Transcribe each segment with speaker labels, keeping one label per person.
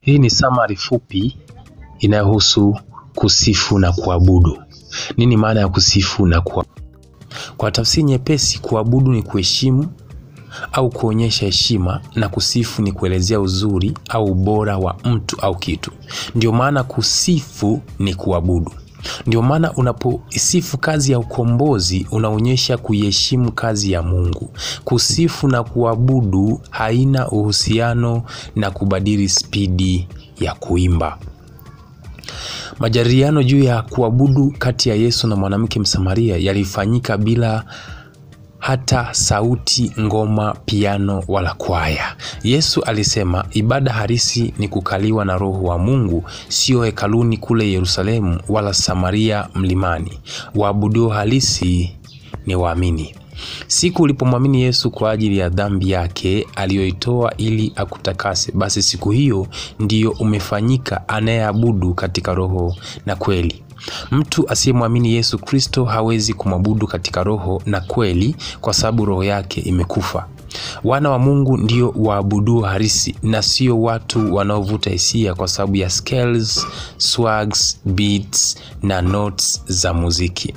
Speaker 1: Hii ni summary fupi inayohusu kusifu na kuabudu. Nini maana ya kusifu na kuabudu? Kwa tafsiri nyepesi, kuabudu ni kuheshimu au kuonyesha heshima, na kusifu ni kuelezea uzuri au ubora wa mtu au kitu. Ndio maana kusifu ni kuabudu. Ndio maana unaposifu kazi ya ukombozi unaonyesha kuiheshimu kazi ya Mungu. Kusifu na kuabudu haina uhusiano na kubadili spidi ya kuimba. Majadiliano juu ya kuabudu kati ya Yesu na mwanamke Msamaria yalifanyika bila hata sauti, ngoma, piano wala kwaya. Yesu alisema ibada halisi ni kukaliwa na Roho wa Mungu, sio hekaluni kule Yerusalemu wala Samaria mlimani. Waabudu halisi ni waamini. Siku ulipomwamini Yesu kwa ajili ya dhambi yake aliyoitoa ili akutakase, basi siku hiyo ndiyo umefanyika anayeabudu katika roho na kweli. Mtu asiyemwamini Yesu Kristo hawezi kumwabudu katika roho na kweli, kwa sababu roho yake imekufa. Wana wa Mungu ndio waabudu halisi, na sio watu wanaovuta hisia kwa sababu ya scales, swags, beats na notes za muziki.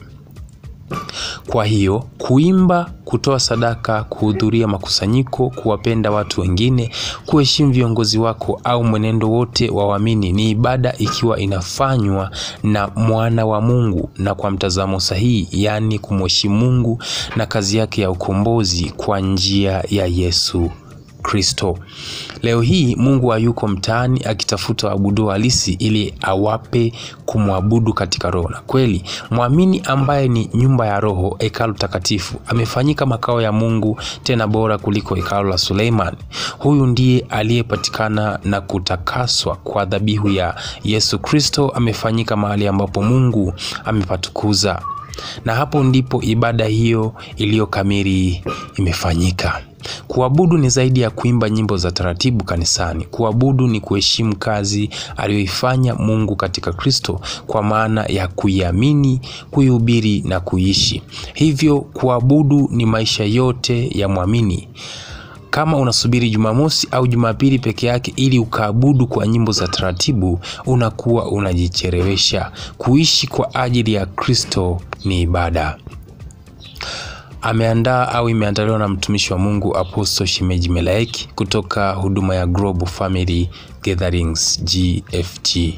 Speaker 1: Kwa hiyo kuimba, kutoa sadaka, kuhudhuria makusanyiko, kuwapenda watu wengine, kuheshimu viongozi wako au mwenendo wote wa waamini ni ibada ikiwa inafanywa na mwana wa Mungu na kwa mtazamo sahihi, yani kumheshimu Mungu na kazi yake ya ukombozi kwa njia ya Yesu Kristo. Leo hii Mungu hayuko mtaani akitafuta waabudu halisi ili awape kumwabudu katika roho na kweli. Muamini ambaye ni nyumba ya roho, hekalu takatifu, amefanyika makao ya Mungu, tena bora kuliko hekalu la Suleiman. Huyu ndiye aliyepatikana na kutakaswa kwa dhabihu ya Yesu Kristo, amefanyika mahali ambapo Mungu amepatukuza. Na hapo ndipo ibada hiyo iliyo kamili imefanyika. Kuabudu ni zaidi ya kuimba nyimbo za taratibu kanisani. Kuabudu ni kuheshimu kazi aliyoifanya Mungu katika Kristo, kwa maana ya kuiamini, kuihubiri na kuishi. Hivyo kuabudu ni maisha yote ya muamini. Kama unasubiri Jumamosi au Jumapili peke yake ili ukaabudu kwa nyimbo za taratibu, unakuwa unajichelewesha. Kuishi kwa ajili ya Kristo ni ibada. Ameandaa au imeandaliwa na mtumishi wa Mungu Apostle Shimeji Melaeki kutoka huduma ya Global Family Gatherings GFG.